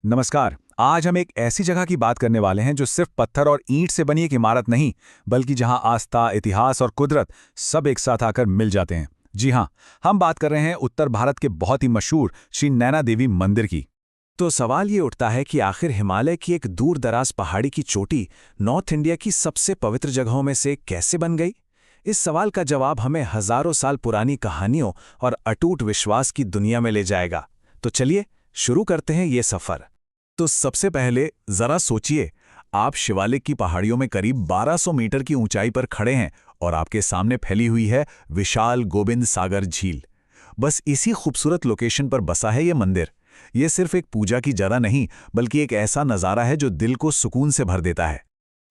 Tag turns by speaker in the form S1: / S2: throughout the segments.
S1: नमस्कार। आज हम एक ऐसी जगह की बात करने वाले हैं जो सिर्फ पत्थर और ईंट से बनी एक इमारत नहीं, बल्कि जहां आस्था, इतिहास और कुदरत सब एक साथ आकर मिल जाते हैं। जी हां, हम बात कर रहे हैं उत्तर भारत के बहुत ही मशहूर श्री नैना देवी मंदिर की।
S2: तो सवाल ये उठता है कि आखिर हिमालय की एक दूर दराज पहाड़ी की चोटी नॉर्थ इंडिया की सबसे पवित्र जगहों में से कैसे बन गई। इस सवाल का जवाब हमें हजारों साल पुरानी कहानियों और अटूट विश्वास की दुनिया में ले जाएगा। तो चलिए शुरू करते हैं ये सफर। तो सबसे पहले जरा सोचिए, आप शिवालिक की पहाड़ियों में करीब 1200 मीटर की ऊंचाई पर खड़े हैं और आपके सामने फैली हुई है विशाल गोविंद सागर झील। बस इसी खूबसूरत लोकेशन पर बसा है ये मंदिर। ये सिर्फ एक पूजा की जगह नहीं, बल्कि एक ऐसा नज़ारा है जो दिल को सुकून से भर देता है।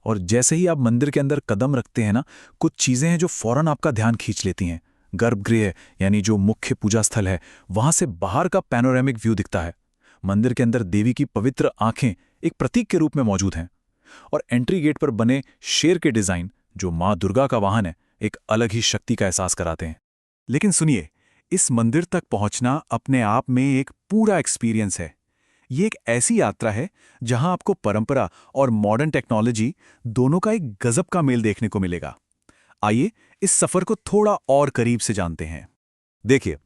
S2: और जैसे ही आप मंदिर के अंदर कदम रखते हैं ना, कुछ चीज़ें हैं जो फौरन आपका ध्यान खींच लेती हैं। गर्भगृह यानी जो मुख्य पूजा स्थल है, वहाँ से बाहर का पैनोरेमिक व्यू दिखता है। मंदिर के अंदर देवी की पवित्र आंखें एक प्रतीक के रूप में मौजूद हैं। और एंट्री गेट पर बने शेर के डिज़ाइन, जो माँ दुर्गा का वाहन है, एक अलग ही शक्ति का एहसास कराते हैं। लेकिन सुनिए, इस मंदिर तक पहुंचना अपने आप में एक पूरा एक्सपीरियंस है। ये एक ऐसी यात्रा है जहां आपको परंपरा और मॉडर्न टेक्नोलॉजी दोनों का एक गजब का मेल देखने को मिलेगा। आइए इस सफर को थोड़ा और करीब से जानते हैं। देखिए,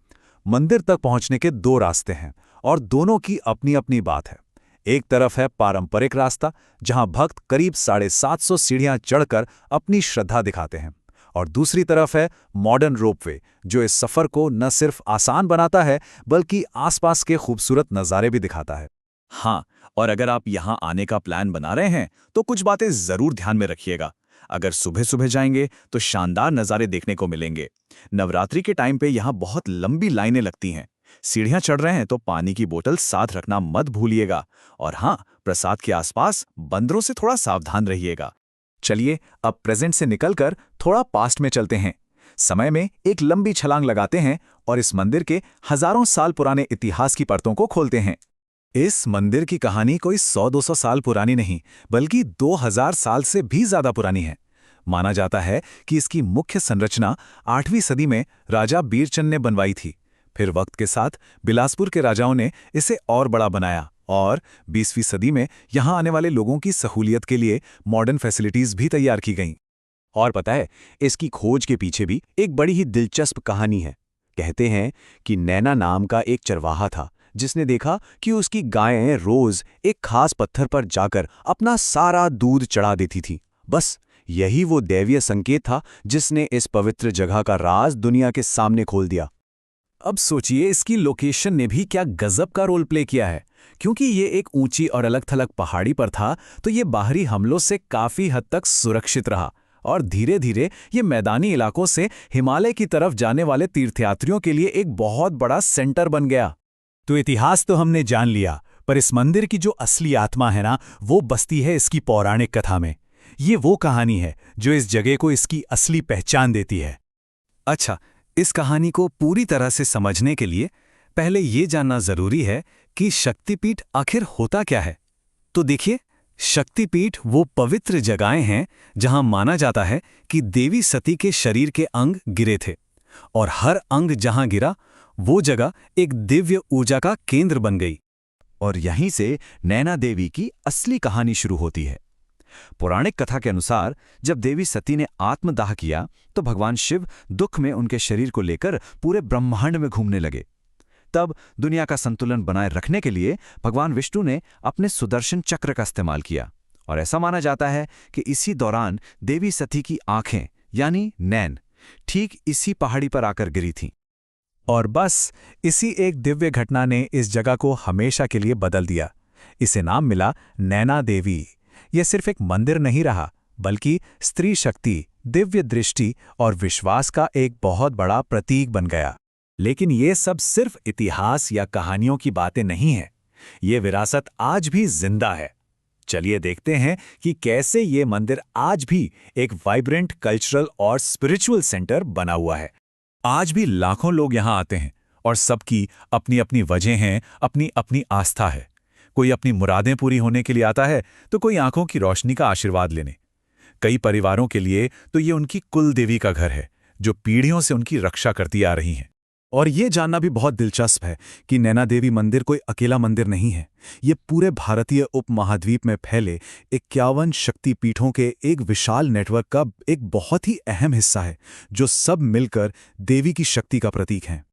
S2: मंदिर तक पहुंचने के दो रास्ते हैं और दोनों की अपनी अपनी बात है। एक तरफ है पारंपरिक रास्ता, जहां भक्त करीब 750 सीढ़ियां चढ़कर अपनी श्रद्धा दिखाते हैं, और दूसरी तरफ है मॉडर्न रोपवे, जो इस सफर को न सिर्फ आसान बनाता है बल्कि आसपास के खूबसूरत नज़ारे भी दिखाता है। हाँ, और अगर आप यहाँ आने का प्लान बना रहे हैं तो कुछ बातें जरूर ध्यान में रखिएगा। अगर सुबह सुबह जाएंगे तो शानदार नज़ारे देखने को मिलेंगे। नवरात्रि के टाइम पे यहाँ बहुत लंबी लाइनें लगती हैं। सीढ़ियाँ चढ़ रहे हैं तो पानी की बोतल साथ रखना मत भूलिएगा। और हाँ, प्रसाद के आसपास बंदरों से थोड़ा सावधान रहिएगा। चलिए अब प्रेजेंट से निकलकर थोड़ा पास्ट में चलते हैं। समय में एक लंबी छलांग लगाते हैं और इस मंदिर के हजारों साल पुराने इतिहास की परतों को खोलते हैं। इस मंदिर की कहानी कोई 100-200 साल पुरानी नहीं, बल्कि 2000 साल से भी ज्यादा पुरानी है। माना जाता है कि इसकी मुख्य संरचना 8वीं सदी में राजा बीरचंद ने बनवाई थी। फिर वक्त के साथ बिलासपुर के राजाओं ने इसे और बड़ा बनाया और 20वीं सदी में यहाँ आने वाले लोगों की सहूलियत के लिए मॉडर्न फैसिलिटीज भी तैयार की गईं। और पता है, इसकी खोज के पीछे भी एक बड़ी ही दिलचस्प कहानी है। कहते हैं कि नैना नाम का एक चरवाहा था, जिसने देखा कि उसकी गायें रोज एक खास पत्थर पर जाकर अपना सारा दूध चढ़ा देती थी। बस यही वो दैवीय संकेत था जिसने इस पवित्र जगह का राज दुनिया के सामने खोल दिया। अब सोचिए, इसकी लोकेशन ने भी क्या गजब का रोल प्ले किया है। क्योंकि ये एक ऊंची और अलग थलग पहाड़ी पर था, तो ये बाहरी हमलों से काफी हद तक सुरक्षित रहा और धीरे धीरे ये मैदानी इलाकों से हिमालय की तरफ जाने वाले तीर्थयात्रियों के लिए एक बहुत बड़ा सेंटर बन गया। तो इतिहास तो हमने जान लिया, पर इस मंदिर की जो असली आत्मा है ना, वो बसती है इसकी पौराणिक कथा में। ये वो कहानी है जो इस जगह को इसकी असली पहचान देती है। अच्छा, इस कहानी को पूरी तरह से समझने के लिए पहले ये जानना जरूरी है कि शक्तिपीठ आखिर होता क्या है। तो देखिए, शक्तिपीठ वो पवित्र जगहें हैं जहां माना जाता है कि देवी सती के शरीर के अंग गिरे थे, और हर अंग जहां गिरा वो जगह एक दिव्य ऊर्जा का केंद्र बन गई। और यहीं से नैना देवी की असली कहानी शुरू होती है। पौराणिक कथा के अनुसार जब देवी सती ने आत्मदाह किया तो भगवान शिव दुख में उनके शरीर को लेकर पूरे ब्रह्मांड में घूमने लगे। तब दुनिया का संतुलन बनाए रखने के लिए भगवान विष्णु ने अपने सुदर्शन चक्र का इस्तेमाल किया, और ऐसा माना जाता है कि इसी दौरान देवी सती की आंखें यानी नैन ठीक इसी पहाड़ी पर आकर गिरी थीं। और बस इसी एक दिव्य घटना ने इस जगह को हमेशा के लिए बदल दिया। इसे नाम मिला नैना देवी। यह सिर्फ एक मंदिर नहीं रहा, बल्कि स्त्री शक्ति, दिव्य दृष्टि और विश्वास का एक बहुत बड़ा प्रतीक बन गया। लेकिन ये सब सिर्फ इतिहास या कहानियों की बातें नहीं हैं। ये विरासत आज भी जिंदा है। चलिए देखते हैं कि कैसे ये मंदिर आज भी एक वाइब्रेंट कल्चरल और स्पिरिचुअल सेंटर बना हुआ है। आज भी लाखों लोग यहाँ आते हैं और सबकी अपनी अपनी वजह हैं, अपनी अपनी आस्था है। कोई अपनी मुरादें पूरी होने के लिए आता है, तो कोई आंखों की रोशनी का आशीर्वाद लेने। कई परिवारों के लिए तो ये उनकी कुल देवी का घर है, जो पीढ़ियों से उनकी रक्षा करती आ रही हैं। और ये जानना भी बहुत दिलचस्प है कि नैना देवी मंदिर कोई अकेला मंदिर नहीं है। ये पूरे भारतीय उपमहाद्वीप में फैले 51 शक्तिपीठों के एक विशाल नेटवर्क का एक बहुत ही अहम हिस्सा है, जो सब मिलकर देवी की शक्ति का प्रतीक हैं।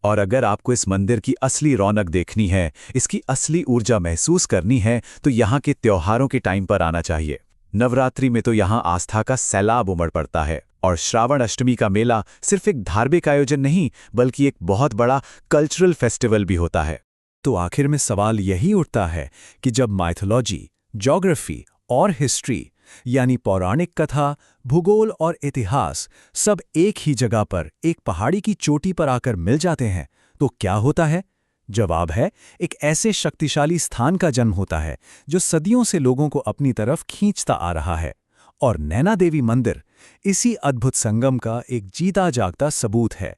S2: और अगर आपको इस मंदिर की असली रौनक देखनी है, इसकी असली ऊर्जा महसूस करनी है, तो यहाँ के त्योहारों के टाइम पर आना चाहिए। नवरात्रि में तो यहाँ आस्था का सैलाब उमड़ पड़ता है, और श्रावण अष्टमी का मेला सिर्फ एक धार्मिक आयोजन नहीं, बल्कि एक बहुत बड़ा कल्चरल फेस्टिवल भी होता है। तो आखिर में सवाल यही उठता है कि जब माइथोलॉजी, ज्योग्राफी और हिस्ट्री यानी पौराणिक कथा, भूगोल और इतिहास सब एक ही जगह पर एक पहाड़ी की चोटी पर आकर मिल जाते हैं, तो क्या होता है? जवाब है, एक ऐसे शक्तिशाली स्थान का जन्म होता है जो सदियों से लोगों को अपनी तरफ खींचता आ रहा है। और नैना देवी मंदिर इसी अद्भुत संगम का एक जीता जागता सबूत है।